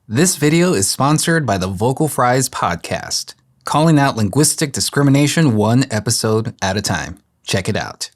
This video is sponsored by the Vocal Fries podcast, calling out linguistic discrimination one episode at a time. Check it out.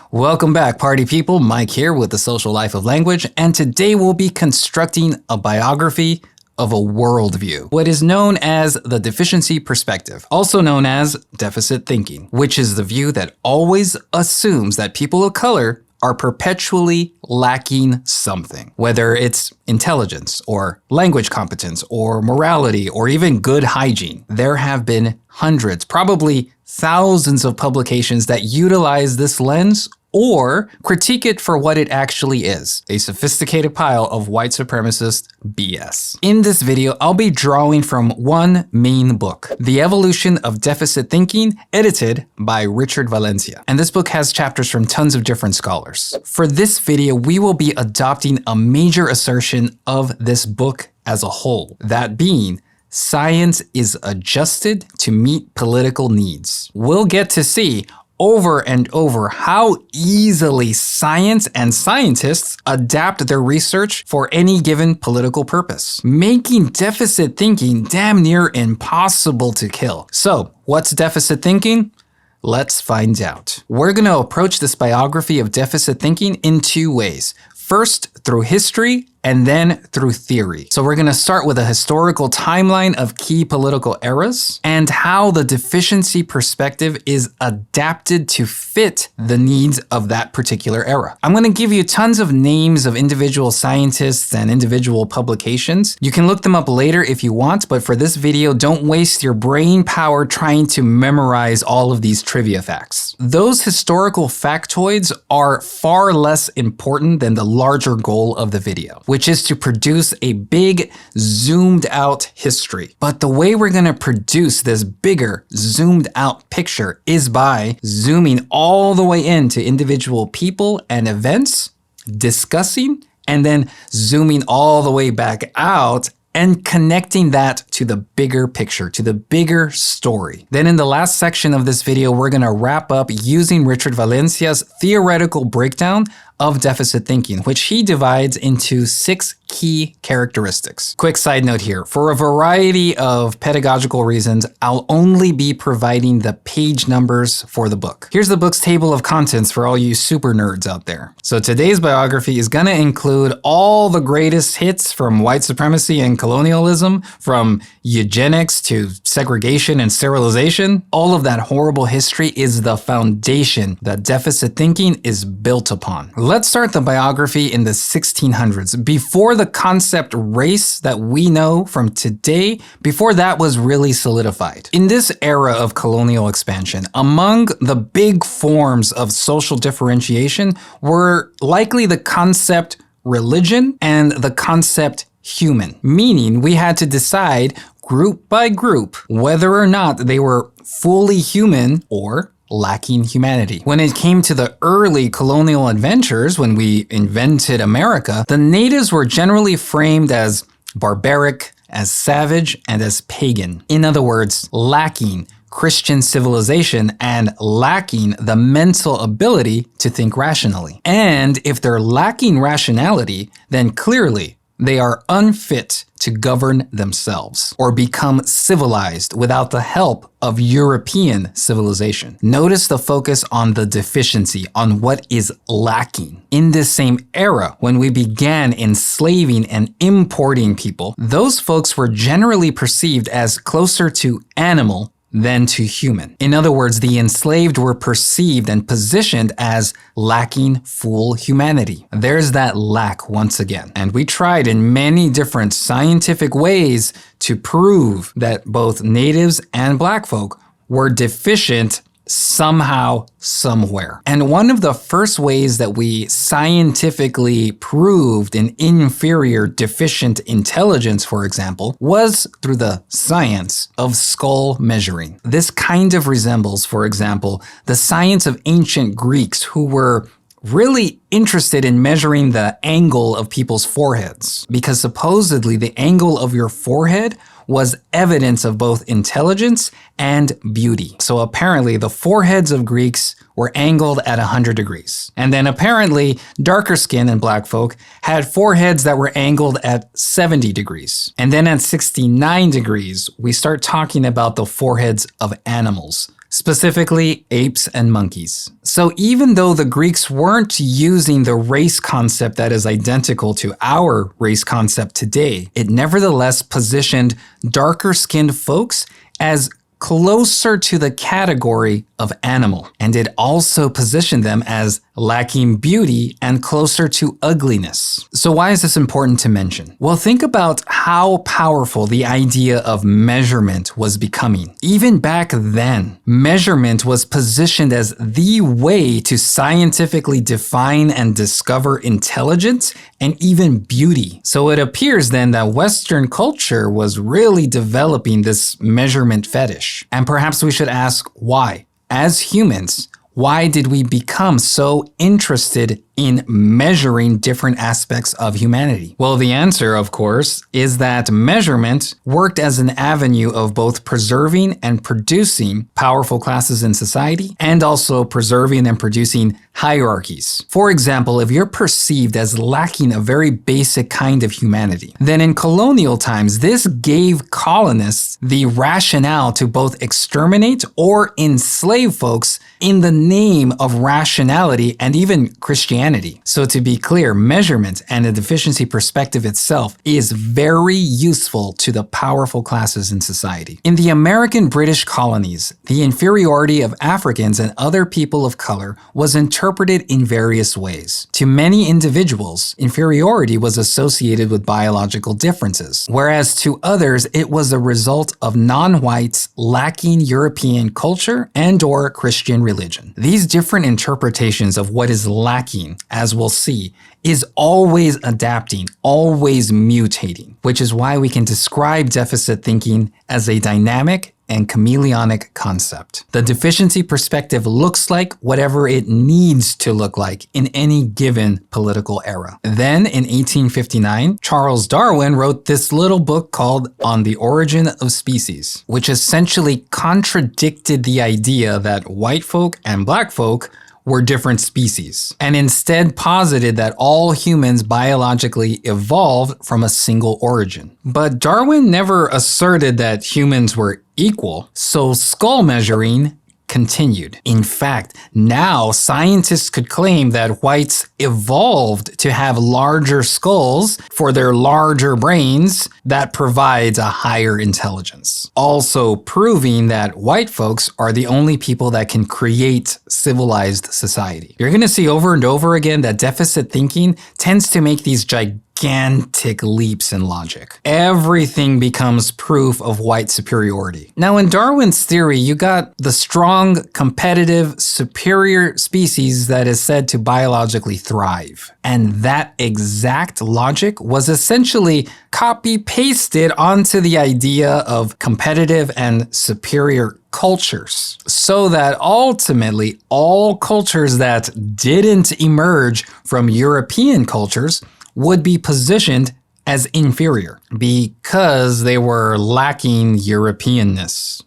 Welcome back, party people. Mike here with the Social Life of Language, and today we'll be constructing a biography of a worldview, what is known as the Deficiency Perspective, also known as deficit thinking, which is the view that always assumes that people of color are perpetually lacking something, whether it's intelligence or language competence or morality or even good hygiene. There have been hundreds, probably thousands of publications that utilize this lens or critique it for what it actually is, a sophisticated pile of white supremacist BS. In this video, I'll be drawing from one main book, The Evolution of Deficit Thinking, edited by Richard Valencia. And this book has chapters from tons of different scholars. For this video, we will be adopting a major assertion of this book as a whole, that being, science is adjusted to meet political needs. We'll get to see over and over how easily science and scientists adapt their research for any given political purpose, making deficit thinking damn near impossible to kill. So, what's deficit thinking? Let's find out. We're going to approach this biography of deficit thinking in two ways. First, through history, and then through theory. So we're going to start with a historical timeline of key political eras and how the deficiency perspective is adapted to fit the needs of that particular era. I'm going to give you tons of names of individual scientists and individual publications. You can look them up later if you want, but for this video, don't waste your brain power trying to memorize all of these trivia facts. Those historical factoids are far less important than the larger goal of the video, which is to produce a big, zoomed out history. But the way we're going to produce this bigger, zoomed out picture is by zooming all the way into individual people and events, discussing, and then zooming all the way back out and connecting that to the bigger picture, to the bigger story. Then in the last section of this video, we're going to wrap up using Richard Valencia's theoretical breakdown of deficit thinking, which he divides into 6 key characteristics. Quick side note here, for a variety of pedagogical reasons, I'll only be providing the page numbers for the book. Here's the book's table of contents for all you super nerds out there. So today's biography is gonna include all the greatest hits from white supremacy and colonialism, from eugenics to segregation and sterilization. All of that horrible history is the foundation that deficit thinking is built upon. Let's start the biography in the 1600s, before the concept race that we know from today, before that was really solidified. In this era of colonial expansion, among the big forms of social differentiation were likely the concept religion and the concept human, meaning we had to decide group by group whether or not they were fully human or lacking humanity. When it came to the early colonial adventures, when we invented America, the natives were generally framed as barbaric, as savage, and as pagan. In other words, lacking Christian civilization and lacking the mental ability to think rationally. And if they're lacking rationality, then clearly they are unfit to govern themselves or become civilized without the help of European civilization. Notice the focus on the deficiency, on what is lacking. In this same era, when we began enslaving and importing people, those folks were generally perceived as closer to animal than to human. In other words, the enslaved were perceived and positioned as lacking full humanity. There's that lack once again. And we tried in many different scientific ways to prove that both natives and black folk were deficient somehow, somewhere. And one of the first ways that we scientifically proved an inferior deficient intelligence, for example, was through the science of skull measuring. This kind of resembles, for example, the science of ancient Greeks who were really interested in measuring the angle of people's foreheads, because supposedly the angle of your forehead was evidence of both intelligence and beauty. So apparently the foreheads of Greeks were angled at 100 degrees. And then apparently darker skin and black folk had foreheads that were angled at 70 degrees. And then at 69 degrees, we start talking about the foreheads of animals, specifically apes and monkeys. So even though the Greeks weren't using the race concept that is identical to our race concept today, it nevertheless positioned darker-skinned folks as closer to the category of animal. And it also positioned them as lacking beauty and closer to ugliness. So why is this important to mention? Well, think about how powerful the idea of measurement was becoming. Even back then, measurement was positioned as the way to scientifically define and discover intelligence and even beauty. So it appears then that Western culture was really developing this measurement fetish. And perhaps we should ask why. As humans, why did we become so interested in measuring different aspects of humanity? Well, the answer, of course, is that measurement worked as an avenue of both preserving and producing powerful classes in society, and also preserving and producing hierarchies. For example, if you're perceived as lacking a very basic kind of humanity, then in colonial times, this gave colonists the rationale to both exterminate or enslave folks in the name of rationality and even Christianity. So to be clear, measurement and the deficiency perspective itself is very useful to the powerful classes in society. In the American British colonies, the inferiority of Africans and other people of color was interpreted in various ways. To many individuals, inferiority was associated with biological differences, whereas to others, it was a result of non-whites lacking European culture and/or Christian religion. These different interpretations of what is lacking, as we'll see, is always adapting, always mutating, which is why we can describe deficit thinking as a dynamic and chameleonic concept. The deficiency perspective looks like whatever it needs to look like in any given political era. Then in 1859, Charles Darwin wrote this little book called On the Origin of Species, which essentially contradicted the idea that white folk and black folk were different species, and instead posited that all humans biologically evolved from a single origin. But Darwin never asserted that humans were equal, so skull measuring continued. In fact, now scientists could claim that whites evolved to have larger skulls for their larger brains that provides a higher intelligence. Also proving that white folks are the only people that can create civilized society. You're going to see over and over again that deficit thinking tends to make these gigantic leaps in logic. Everything becomes proof of white superiority. Now, in Darwin's theory, you got the strong, competitive, superior species that is said to biologically thrive. And that exact logic was essentially copy-pasted onto the idea of competitive and superior cultures, so that ultimately all cultures that didn't emerge from European cultures would be positioned as inferior because they were lacking Europeanness,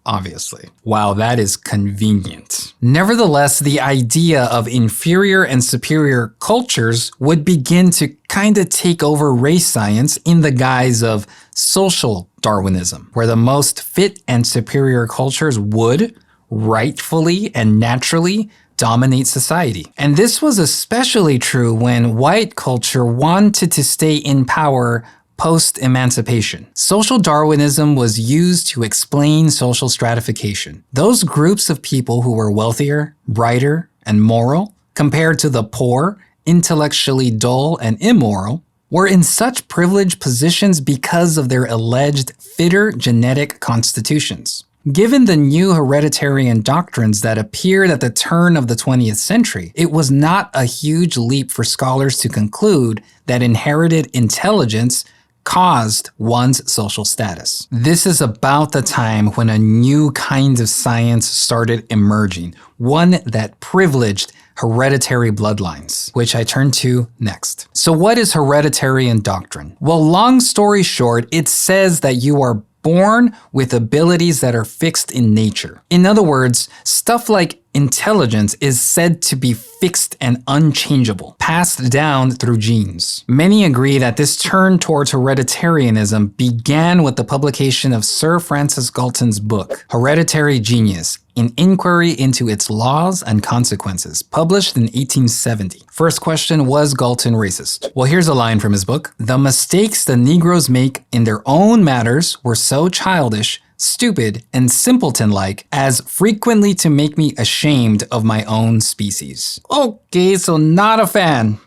obviously. Wow, that is convenient. Nevertheless, the idea of inferior and superior cultures would begin to kind of take over race science in the guise of social Darwinism, where the most fit and superior cultures would rightfully and naturally dominate society. And this was especially true when white culture wanted to stay in power post-emancipation. Social Darwinism was used to explain social stratification. Those groups of people who were wealthier, brighter, and moral, compared to the poor, intellectually dull, and immoral, were in such privileged positions because of their alleged fitter genetic constitutions. Given the new hereditarian doctrines that appeared at the turn of the 20th century, it was not a huge leap for scholars to conclude that inherited intelligence caused one's social status. This is about the time when a new kind of science started emerging, one that privileged hereditary bloodlines, which I turn to next. So what is hereditarian doctrine? Well, long story short, it says that you are born with abilities that are fixed in nature. In other words, stuff like intelligence is said to be fixed and unchangeable, passed down through genes. Many agree that this turn towards hereditarianism began with the publication of Sir Francis Galton's book, Hereditary Genius: An Inquiry into Its Laws and Consequences, published in 1870. First question, was Galton racist? Well, here's a line from his book. The mistakes the Negroes make in their own matters were so childish, stupid, and simpleton-like as frequently to make me ashamed of my own species. Okay, so not a fan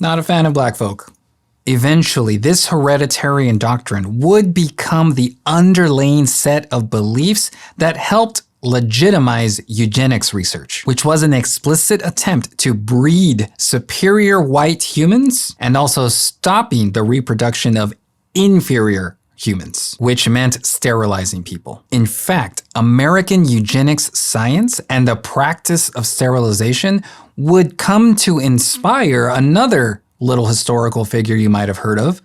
of black folk. Eventually, this hereditarian doctrine would become the underlying set of beliefs that helped legitimize eugenics research, which was an explicit attempt to breed superior white humans and also stopping the reproduction of inferior humans, which meant sterilizing people. In fact, American eugenics science and the practice of sterilization would come to inspire another little historical figure you might have heard of,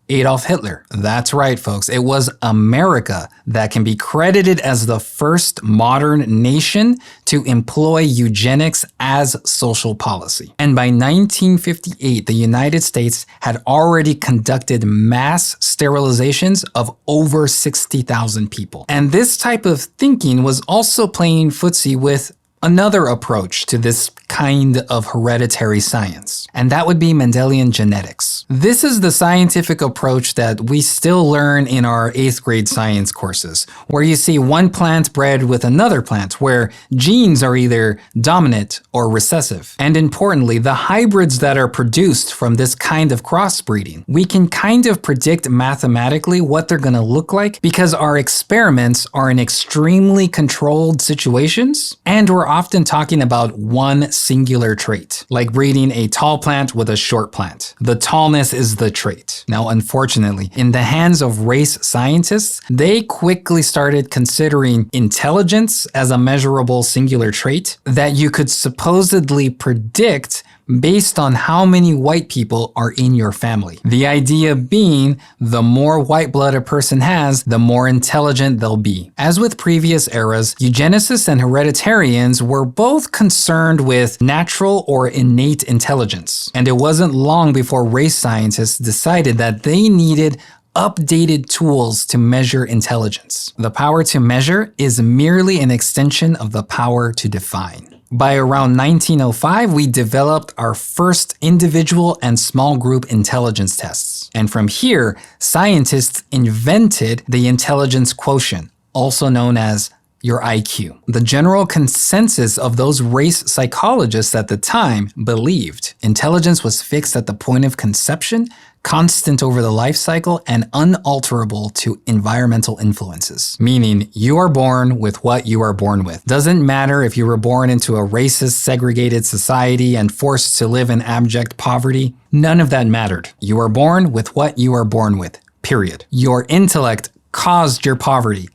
Adolf Hitler. That's right, folks. It was America that can be credited as the first modern nation to employ eugenics as social policy. And by 1958, the United States had already conducted mass sterilizations of over 60,000 people. And this type of thinking was also playing footsie with another approach to this kind of hereditary science, and that would be Mendelian genetics. This is the scientific approach that we still learn in our 8th grade science courses, where you see one plant bred with another plant, where genes are either dominant or recessive. And importantly, the hybrids that are produced from this kind of crossbreeding, we can kind of predict mathematically what they're going to look like because our experiments are in extremely controlled situations, and we're often talking about one singular trait, like breeding a tall plant with a short plant. The tallness is the trait. Now, unfortunately, in the hands of race scientists, they quickly started considering intelligence as a measurable singular trait that you could supposedly predict based on how many white people are in your family. The idea being, the more white blood a person has, the more intelligent they'll be. As with previous eras, eugenicists and hereditarians were both concerned with natural or innate intelligence. And it wasn't long before race scientists decided that they needed updated tools to measure intelligence. The power to measure is merely an extension of the power to define. By around 1905, we developed our first individual and small group intelligence tests. And from here, scientists invented the intelligence quotient, also known as your IQ. The general consensus of those race psychologists at the time believed intelligence was fixed at the point of conception, constant over the life cycle, and unalterable to environmental influences. Meaning, you are born with what you are born with. Doesn't matter if you were born into a racist, segregated society and forced to live in abject poverty. None of that mattered. You are born with what you are born with, period. Your intellect caused your poverty.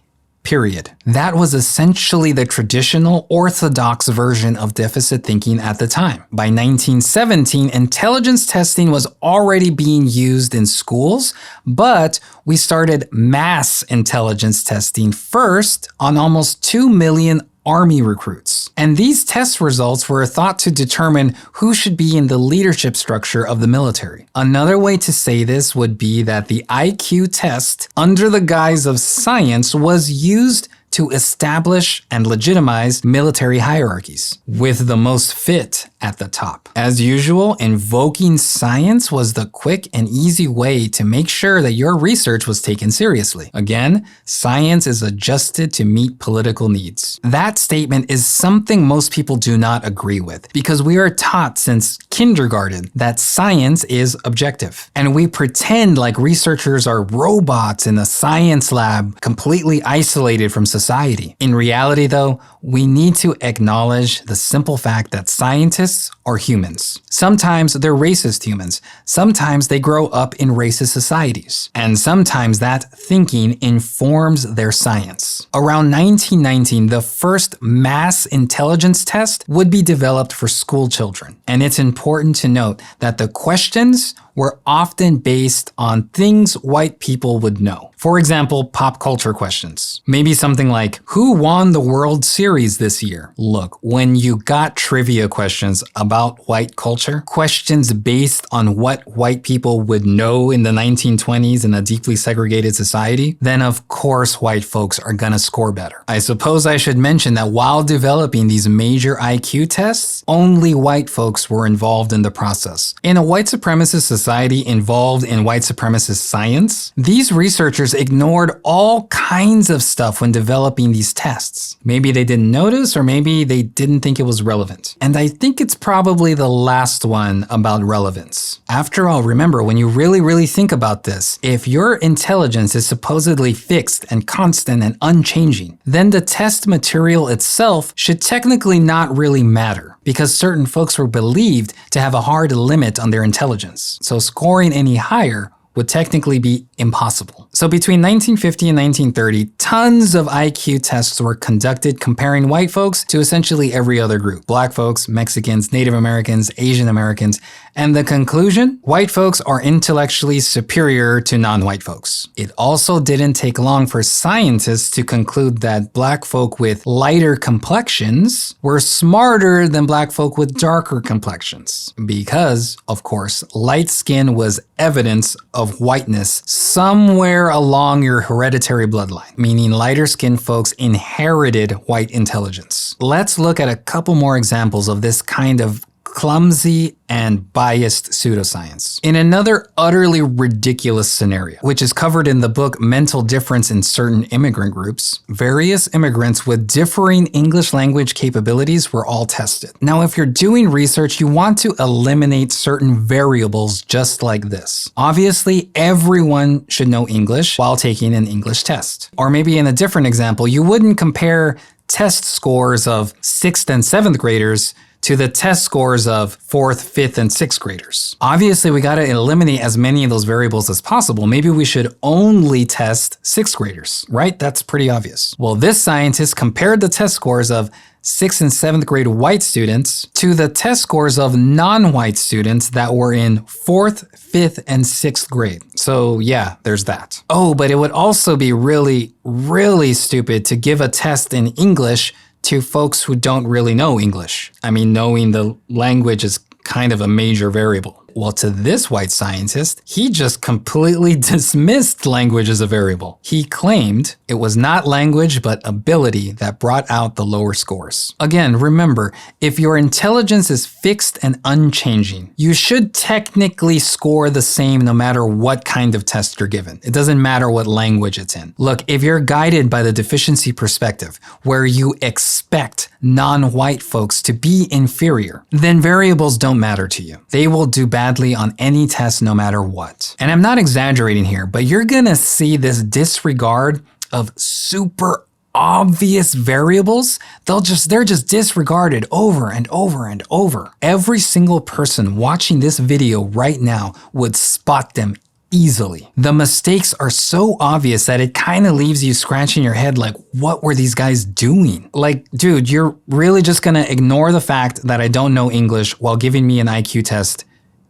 Period. That was essentially the traditional orthodox version of deficit thinking at the time. By 1917, intelligence testing was already being used in schools, but we started mass intelligence testing first on almost 2 million Army recruits. And these test results were thought to determine who should be in the leadership structure of the military. Another way to say this would be that the IQ test, under the guise of science, was used to establish and legitimize military hierarchies, with the most fit at the top. As usual, invoking science was the quick and easy way to make sure that your research was taken seriously. Again, science is adjusted to meet political needs. That statement is something most people do not agree with, because we are taught since kindergarten that science is objective. And we pretend like researchers are robots in a science lab, completely isolated from society. In reality, though, we need to acknowledge the simple fact that scientists are humans. Sometimes they're racist humans. Sometimes they grow up in racist societies. And sometimes that thinking informs their science. Around 1919, the first mass intelligence test would be developed for school children. And it's important to note that the questions were often based on things white people would know. For example, pop culture questions. Maybe something like, who won the World Series this year? Look, when you got trivia questions about white culture, questions based on what white people would know in the 1920s in a deeply segregated society, then of course white folks are gonna score better. I suppose I should mention that while developing these major IQ tests, only white folks were involved in the process. In a white supremacist society involved in white supremacist science, these researchers ignored all kinds of stuff when developing these tests. Maybe they didn't notice, or maybe they didn't think it was relevant. And I think it's probably the last one about relevance. After all, remember, when you really think about this, if your intelligence is supposedly fixed and constant and unchanging, then the test material itself should technically not really matter, because certain folks were believed to have a hard limit on their intelligence. So scoring any higher would technically be impossible. So between 1950 and 1930, tons of IQ tests were conducted comparing white folks to essentially every other group. Black folks, Mexicans, Native Americans, Asian Americans, and the conclusion? White folks are intellectually superior to non-white folks. It also didn't take long for scientists to conclude that black folk with lighter complexions were smarter than black folk with darker complexions. Because, of course, light skin was evidence of whiteness somewhere along your hereditary bloodline, meaning lighter skinned folks inherited white intelligence. Let's look at a couple more examples of this kind of clumsy and biased pseudoscience. In another utterly ridiculous scenario, which is covered in the book Mental Difference in Certain Immigrant Groups, various immigrants with differing English language capabilities were all tested. Now, if you're doing research, you want to eliminate certain variables just like this. Obviously, everyone should know English while taking an English test. Or maybe in a different example, you wouldn't compare test scores of 6th and 7th graders to the test scores of 4th, 5th, and 6th graders. Obviously, we gotta eliminate as many of those variables as possible. Maybe we should only test 6th graders, right? That's pretty obvious. Well, this scientist compared the test scores of 6th and 7th grade white students to the test scores of non-white students that were in 4th, 5th, and 6th grade. So yeah, there's that. Oh, but it would also be really stupid to give a test in English to folks who don't really know English. I mean, knowing the language is kind of a major variable. Well, to this white scientist, he just completely dismissed language as a variable. He claimed it was not language but ability that brought out the lower scores. Again, remember, if your intelligence is fixed and unchanging, you should technically score the same no matter what kind of test you're given. It doesn't matter what language it's in. Look, if you're guided by the deficiency perspective, where you expect non-white folks to be inferior, then variables don't matter to you. They will do badly on any test no matter what. And I'm not exaggerating here, but you're gonna see this disregard of super obvious variables. They're just disregarded over and over and over. Every single person watching this video right now would spot them easily. The mistakes are so obvious that it kind of leaves you scratching your head like, what were these guys doing? Like, dude, you're really just gonna ignore the fact that I don't know English while giving me an IQ test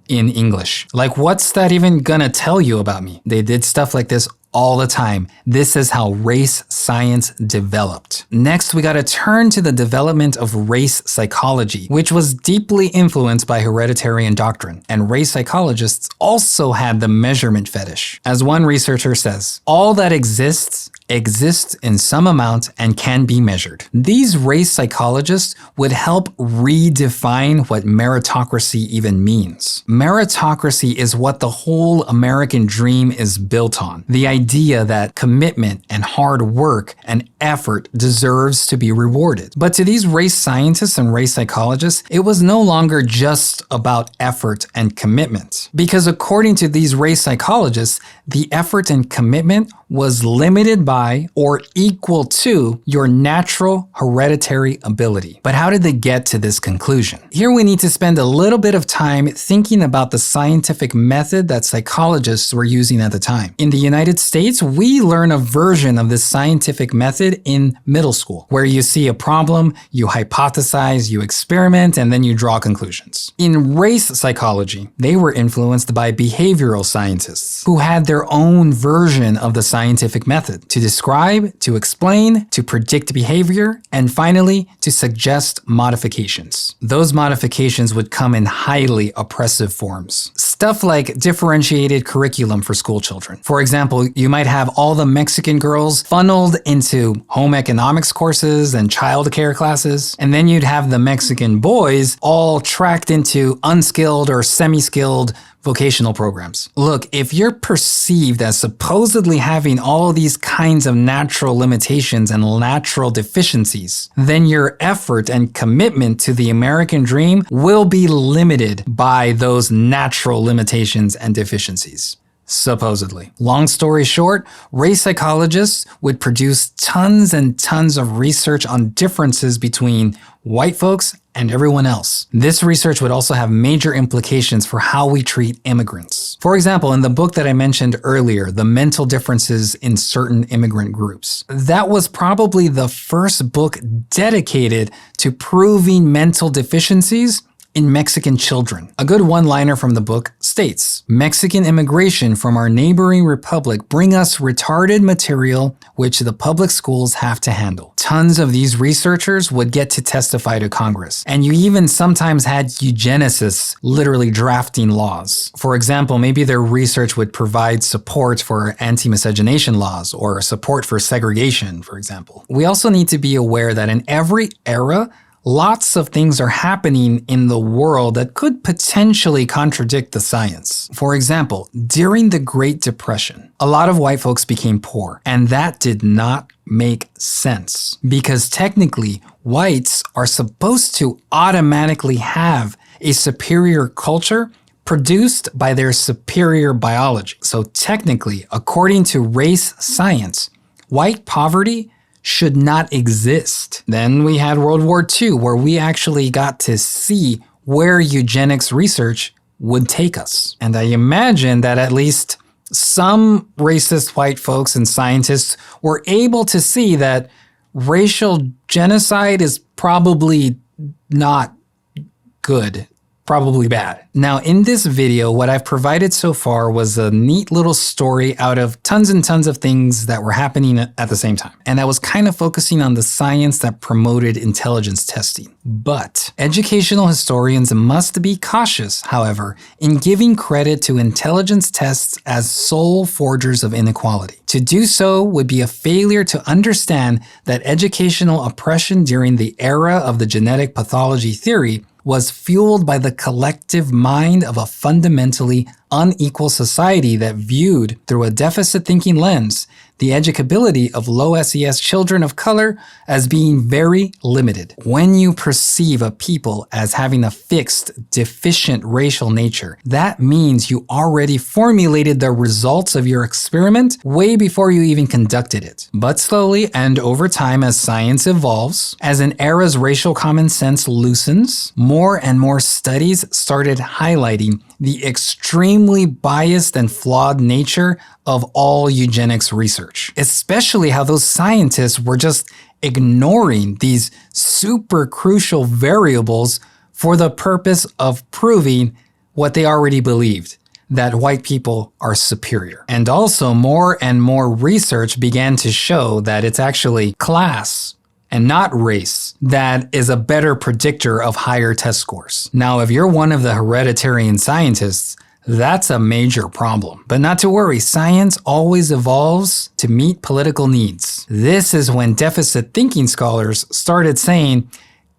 in English. Like, what's that even gonna tell you about me? They did stuff like this all the time. This is how race science developed. Next, we gotta turn to the development of race psychology, which was deeply influenced by hereditarian doctrine. And race psychologists also had the measurement fetish. As one researcher says, all that exists in some amount and can be measured. These race psychologists would help redefine what meritocracy even means. Meritocracy is what the whole American dream is built on. The idea that commitment and hard work and effort deserves to be rewarded. But to these race scientists and race psychologists, it was no longer just about effort and commitment. Because according to these race psychologists, the effort and commitment was limited by or equal to your natural hereditary ability. But how did they get to this conclusion? Here we need to spend a little bit of time thinking about the scientific method that psychologists were using at the time. In the United States, we learn a version of this scientific method in middle school, where you see a problem, you hypothesize, you experiment, and then you draw conclusions. In race psychology, they were influenced by behavioral scientists who had their own version of the scientific method to describe, to explain, to predict behavior, and finally, to suggest modifications. Those modifications would come in highly oppressive forms. Stuff like differentiated curriculum for school children. For example, you might have all the Mexican girls funneled into home economics courses and childcare classes, and then you'd have the Mexican boys all tracked into unskilled or semi-skilled vocational programs. Look, if you're perceived as supposedly having all these kinds of natural limitations and natural deficiencies, then your effort and commitment to the American dream will be limited by those natural limitations and deficiencies. Supposedly. Long story short, race psychologists would produce tons and tons of research on differences between white folks and everyone else. This research would also have major implications for how we treat immigrants. For example, in the book that I mentioned earlier, The Mental Differences in Certain Immigrant Groups, that was probably the first book dedicated to proving mental deficiencies in Mexican children. A good one-liner from the book states, "Mexican immigration from our neighboring republic bring us retarded material which the public schools have to handle." Tons of these researchers would get to testify to Congress, and you even sometimes had eugenicists literally drafting laws. For example, maybe their research would provide support for anti-miscegenation laws or support for segregation, for example. We also need to be aware that in every era, lots of things are happening in the world that could potentially contradict the science. For example, during the Great Depression, a lot of white folks became poor, and that did not make sense because technically, whites are supposed to automatically have a superior culture produced by their superior biology. So technically, according to race science, white poverty should not exist. Then we had World War II, where we actually got to see where eugenics research would take us. And I imagine that at least some racist white folks and scientists were able to see that racial genocide is probably not good. Probably bad. Now, in this video, what I've provided so far was a neat little story out of tons and tons of things that were happening at the same time. And I was kind of focusing on the science that promoted intelligence testing. But educational historians must be cautious, however, in giving credit to intelligence tests as sole forgers of inequality. To do so would be a failure to understand that educational oppression during the era of the genetic pathology theory was fueled by the collective mind of a fundamentally unequal society that viewed, through a deficit thinking lens, the educability of low SES children of color as being very limited. When you perceive a people as having a fixed, deficient racial nature, that means you already formulated the results of your experiment way before you even conducted it. But slowly and over time, as science evolves, as an era's racial common sense loosens, more and more studies started highlighting the extremely biased and flawed nature of all eugenics research, especially how those scientists were just ignoring these super crucial variables for the purpose of proving what they already believed, that white people are superior. And also more and more research began to show that it's actually class and not race that is a better predictor of higher test scores. Now, if you're one of the hereditarian scientists, that's a major problem. But not to worry, science always evolves to meet political needs. This is when deficit thinking scholars started saying,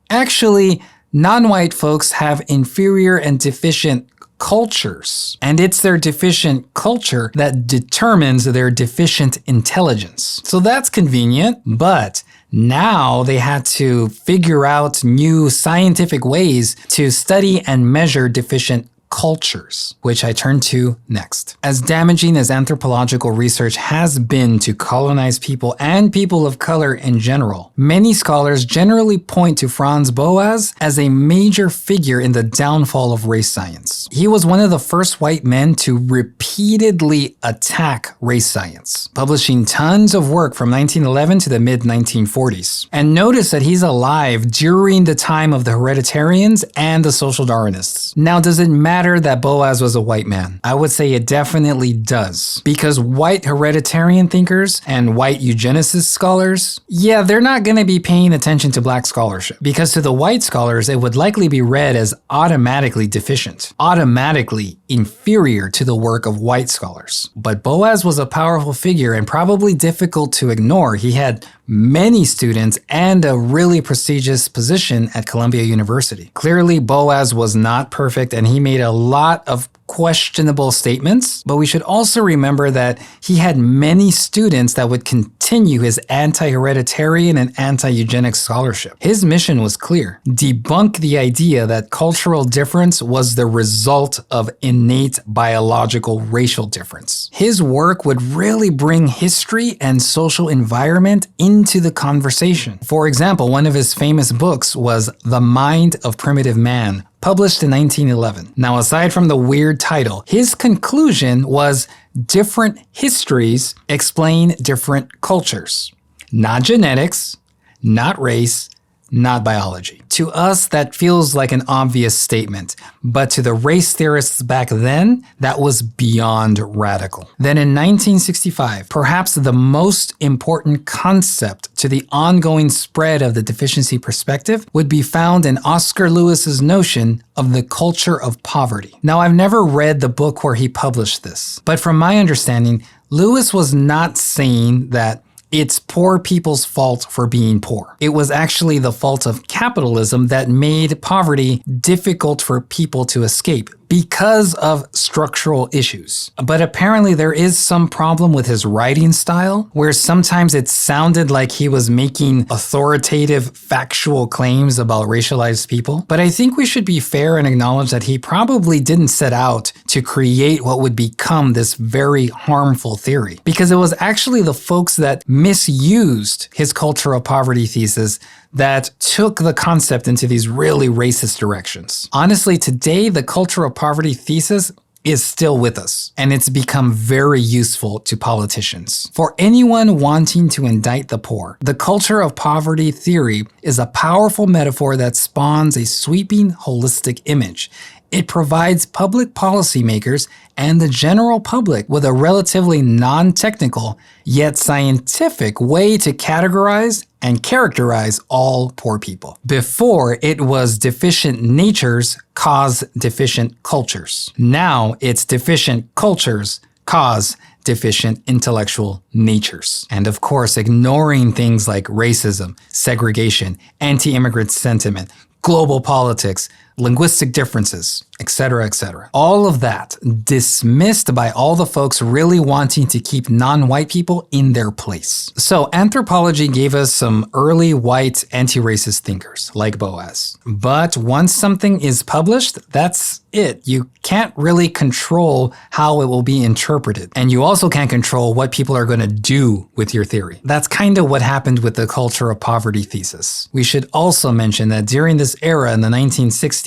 actually, non-white folks have inferior and deficient cultures, and it's their deficient culture that determines their deficient intelligence. So that's convenient, but now they had to figure out new scientific ways to study and measure deficient cultures, which I turn to next. As damaging as anthropological research has been to colonize people and people of color in general, many scholars generally point to Franz Boas as a major figure in the downfall of race science. He was one of the first white men to repeatedly attack race science, publishing tons of work from 1911 to the mid-1940s. And notice that he's alive during the time of the hereditarians and the social Darwinists. Now, does it matter that Boas was a white man? I would say it definitely does. Because white hereditarian thinkers and white eugenicist scholars, yeah, they're not going to be paying attention to black scholarship. Because to the white scholars, it would likely be read as automatically deficient, automatically inferior to the work of white scholars. But Boas was a powerful figure and probably difficult to ignore. He had many students and a really prestigious position at Columbia University. Clearly, Boas was not perfect and he made a lot of questionable statements, but we should also remember that he had many students that would continue his anti-hereditarian and anti-eugenic scholarship. His mission was clear: debunk the idea that cultural difference was the result of innate biological racial difference. His work would really bring history and social environment into the conversation. For example, one of his famous books was The Mind of Primitive Man, published in 1911. Now, aside from the weird title, his conclusion was different histories explain different cultures. Not genetics, not race, not biology. To us, that feels like an obvious statement, but to the race theorists back then, that was beyond radical. Then in 1965, perhaps the most important concept to the ongoing spread of the deficiency perspective would be found in Oscar Lewis's notion of the culture of poverty. Now, I've never read the book where he published this, but from my understanding, Lewis was not saying that it's poor people's fault for being poor. It was actually the fault of capitalism that made poverty difficult for people to escape because of structural issues. But apparently there is some problem with his writing style, where sometimes it sounded like he was making authoritative, factual claims about racialized people. But I think we should be fair and acknowledge that he probably didn't set out to create what would become this very harmful theory, because it was actually the folks that misused his culture of poverty thesis that took the concept into these really racist directions. Honestly, today, the culture of poverty thesis is still with us, and it's become very useful to politicians. For anyone wanting to indict the poor, the culture of poverty theory is a powerful metaphor that spawns a sweeping, holistic image. It provides public policymakers and the general public with a relatively non-technical, yet scientific way to categorize and characterize all poor people. Before, it was deficient natures cause deficient cultures. Now, it's deficient cultures cause deficient intellectual natures. And of course, ignoring things like racism, segregation, anti-immigrant sentiment, global politics, linguistic differences, etc., etc. All of that dismissed by all the folks really wanting to keep non-white people in their place. So anthropology gave us some early white anti-racist thinkers like Boas. But once something is published, that's it. You can't really control how it will be interpreted. And you also can't control what people are going to do with your theory. That's kind of what happened with the culture of poverty thesis. We should also mention that during this era in the 1960s,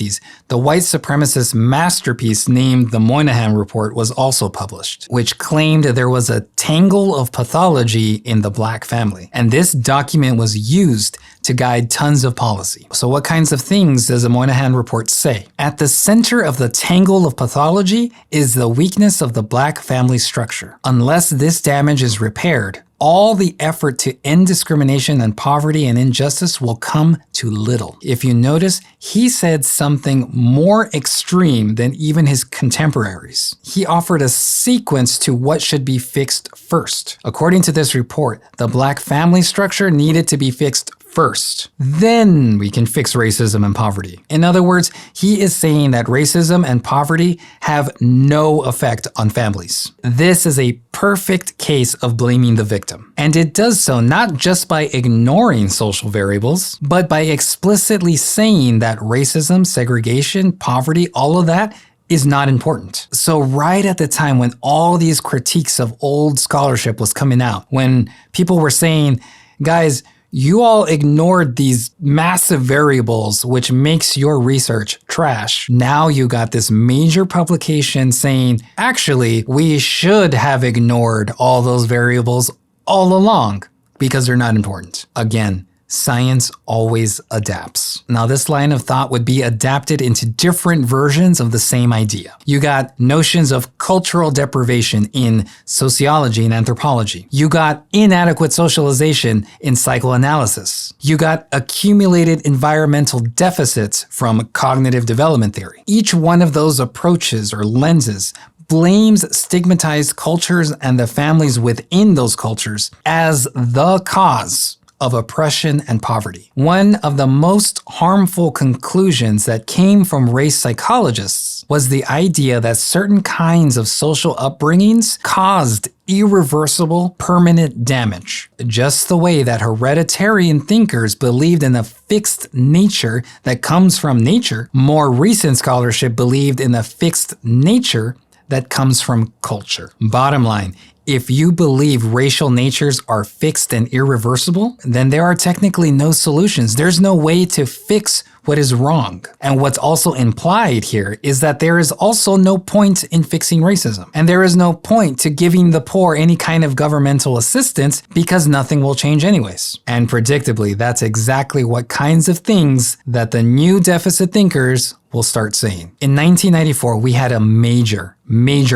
the white supremacist masterpiece named the Moynihan Report was also published, which claimed there was a tangle of pathology in the black family. And this document was used to guide tons of policy. So what kinds of things does the Moynihan Report say? At the center of the tangle of pathology is the weakness of the black family structure. Unless this damage is repaired, all the effort to end discrimination and poverty and injustice will come to little. If you notice, he said something more extreme than even his contemporaries. He offered a sequence to what should be fixed first. According to this report, the black family structure needed to be fixed first. Then we can fix racism and poverty. In other words, he is saying that racism and poverty have no effect on families. This is a perfect case of blaming the victim. And it does so not just by ignoring social variables, but by explicitly saying that racism, segregation, poverty, all of that is not important. So right at the time when all these critiques of old scholarship was coming out, when people were saying, guys, you all ignored these massive variables, which makes your research trash. Now you got this major publication saying, actually, we should have ignored all those variables all along because they're not important. Again, science always adapts. Now, this line of thought would be adapted into different versions of the same idea. You got notions of cultural deprivation in sociology and anthropology. You got inadequate socialization in psychoanalysis. You got accumulated environmental deficits from cognitive development theory. Each one of those approaches or lenses blames stigmatized cultures and the families within those cultures as the cause of oppression and poverty. One of the most harmful conclusions that came from race psychologists was the idea that certain kinds of social upbringings caused irreversible, permanent damage, just the way that hereditarian thinkers believed in a fixed nature that comes from nature. More recent scholarship believed in a fixed nature that comes from culture. Bottom line, if you believe racial natures are fixed and irreversible, then there are technically no solutions. There's no way to fix what is wrong. And what's also implied here is that there is also no point in fixing racism. And there is no point to giving the poor any kind of governmental assistance because nothing will change anyways. And predictably, that's exactly what kinds of things that the new deficit thinkers will start saying. In 1994, we had a major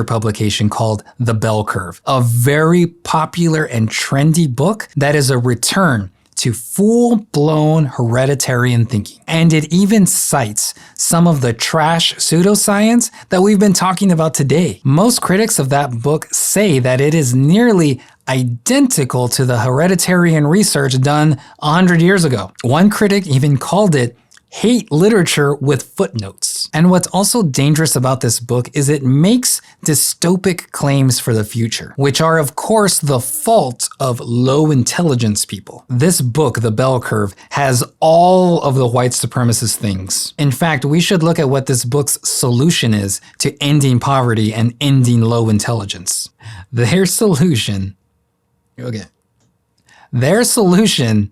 publication called The Bell Curve, a very popular and trendy book that is a return to full-blown hereditarian thinking. And it even cites some of the trash pseudoscience that we've been talking about today. Most critics of that book say that it is nearly identical to the hereditarian research done 100 years ago. One critic even called it hate literature with footnotes. And what's also dangerous about this book is it makes dystopic claims for the future, which are of course the fault of low intelligence people. This book, The Bell Curve, has all of the white supremacist things. In fact, we should look at what this book's solution is to ending poverty and ending low intelligence. Their solution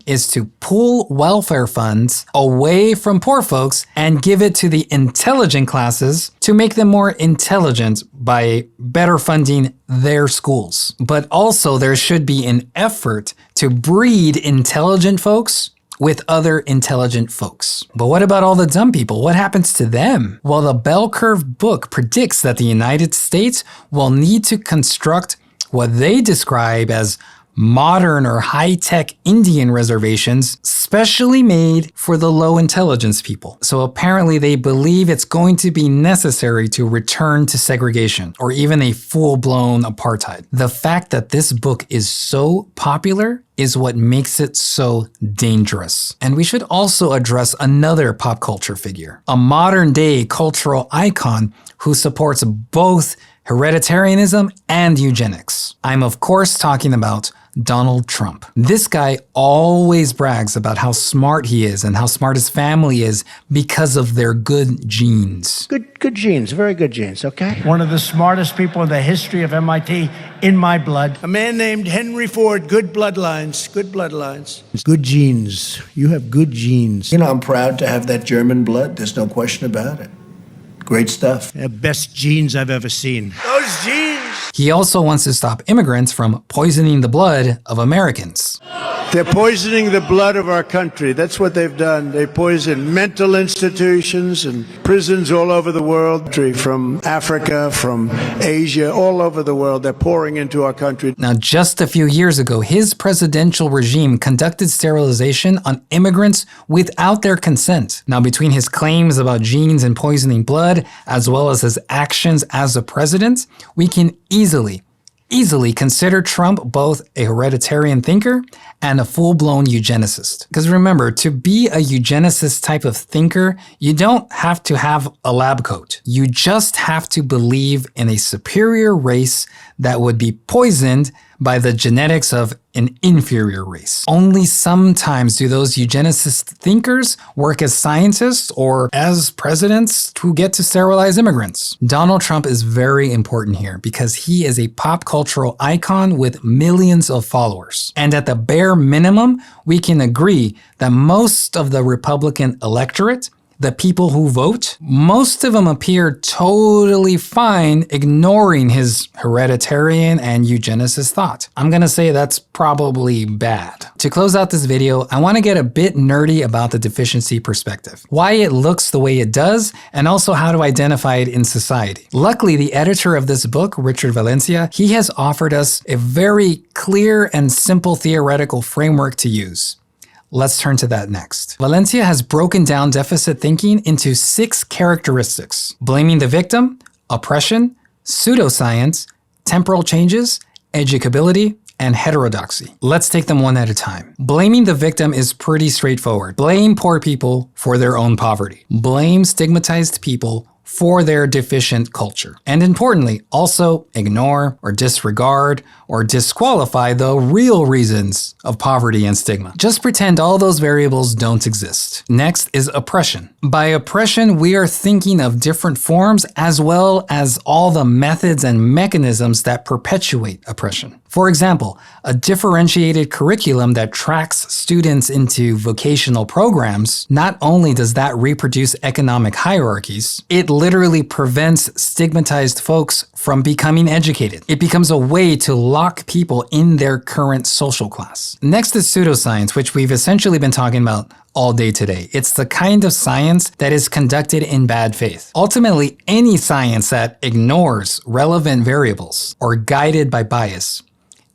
is to pull welfare funds away from poor folks and give it to the intelligent classes to make them more intelligent by better funding their schools. But also there should be an effort to breed intelligent folks with other intelligent folks. But what about all the dumb people? What happens to them? Well, the Bell Curve book predicts that the United States will need to construct what they describe as modern or high-tech Indian reservations specially made for the low intelligence people. So apparently they believe it's going to be necessary to return to segregation or even a full-blown apartheid. The fact that this book is so popular is what makes it so dangerous. And we should also address another pop culture figure, a modern-day cultural icon who supports both hereditarianism and eugenics. I'm of course talking about Donald Trump. This guy always brags about how smart he is and how smart his family is because of their good genes. Good genes, very good genes, okay? One of the smartest people in the history of MIT, in my blood. A man named Henry Ford, good bloodlines, good bloodlines. Good genes, you have good genes. You know, I'm proud to have that German blood, there's no question about it. Great stuff. The best genes I've ever seen. Those genes! He also wants to stop immigrants from poisoning the blood of Americans. They're poisoning the blood of our country. That's what they've done. They poison mental institutions and prisons all over the world, from Africa, from Asia, all over the world. They're pouring into our country. Now, just a few years ago, his presidential regime conducted sterilization on immigrants without their consent. Now, between his claims about genes and poisoning blood, as well as his actions as a president, we can easily consider Trump both a hereditarian thinker and a full-blown eugenicist. Because remember, to be a eugenicist type of thinker, you don't have to have a lab coat. You just have to believe in a superior race that would be poisoned by the genetics of an inferior race. Only sometimes do those eugenicist thinkers work as scientists or as presidents who get to sterilize immigrants. Donald Trump is very important here because he is a pop cultural icon with millions of followers. And at the bare minimum, we can agree that most of the Republican electorate, the people who vote, most of them appear totally fine ignoring his hereditarian and eugenicist thought. I'm gonna say that's probably bad. To close out this video, I wanna get a bit nerdy about the deficiency perspective, why it looks the way it does, and also how to identify it in society. Luckily, the editor of this book, Richard Valencia, he has offered us a very clear and simple theoretical framework to use. Let's turn to that next. Valencia has broken down deficit thinking into 6 characteristics: blaming the victim, oppression, pseudoscience, temporal changes, educability, and heterodoxy. Let's take them one at a time. Blaming the victim is pretty straightforward. Blame poor people for their own poverty. Blame stigmatized people for their deficient culture. And importantly, also ignore or disregard or disqualify the real reasons of poverty and stigma. Just pretend all those variables don't exist. Next is oppression. By oppression, we are thinking of different forms as well as all the methods and mechanisms that perpetuate oppression. For example, a differentiated curriculum that tracks students into vocational programs, not only does that reproduce economic hierarchies, it literally prevents stigmatized folks from becoming educated. It becomes a way to lock people in their current social class. Next is pseudoscience, which we've essentially been talking about all day today. It's the kind of science that is conducted in bad faith. Ultimately, any science that ignores relevant variables or guided by bias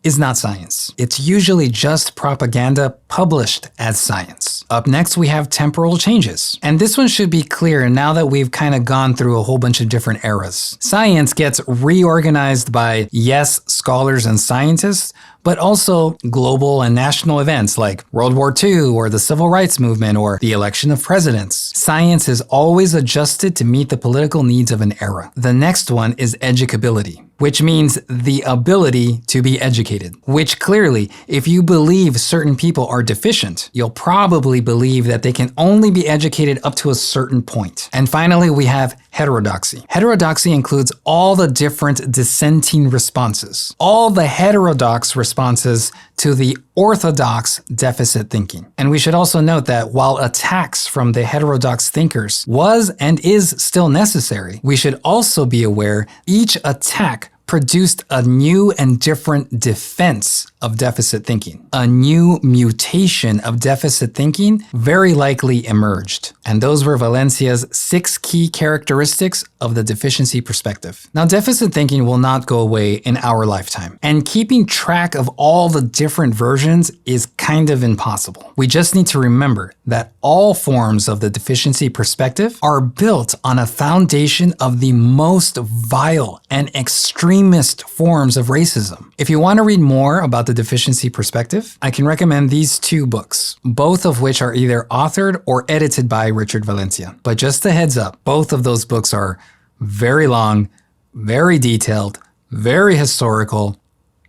is not science. It's usually just propaganda published as science. Up next, we have temporal changes. And this one should be clear now that we've kind of gone through a whole bunch of different eras. Science gets reorganized by, yes, scholars and scientists, but also global and national events like World War II or the Civil Rights Movement or the election of presidents. Science is always adjusted to meet the political needs of an era. The next one is educability, which means the ability to be educated, which clearly, if you believe certain people are deficient, you'll probably believe that they can only be educated up to a certain point. And finally, we have heterodoxy. Heterodoxy includes all the different dissenting responses, all the heterodox responses to the orthodox deficit thinking. And we should also note that while attacks from the heterodox thinkers was and is still necessary, we should also be aware each attack produced a new and different defense of deficit thinking. A new mutation of deficit thinking very likely emerged. And those were Valencia's 6 key characteristics of the deficiency perspective. Now, deficit thinking will not go away in our lifetime. And keeping track of all the different versions is kind of impossible. We just need to remember that all forms of the deficiency perspective are built on a foundation of the most vile and extremist forms of racism. If you want to read more about the deficiency perspective, I can recommend these 2 books, both of which are either authored or edited by Richard Valencia. But just a heads up, both of those books are very long, very detailed, very historical,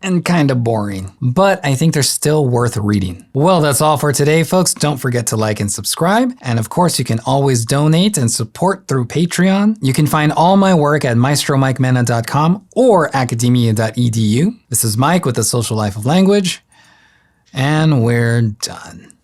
and kind of boring, but I think they're still worth reading. Well, that's all for today, folks. Don't forget to like and subscribe. And of course, you can always donate and support through Patreon. You can find all my work at maestromikemena.com or academia.edu. This is Mike with The Social Life of Language, and we're done.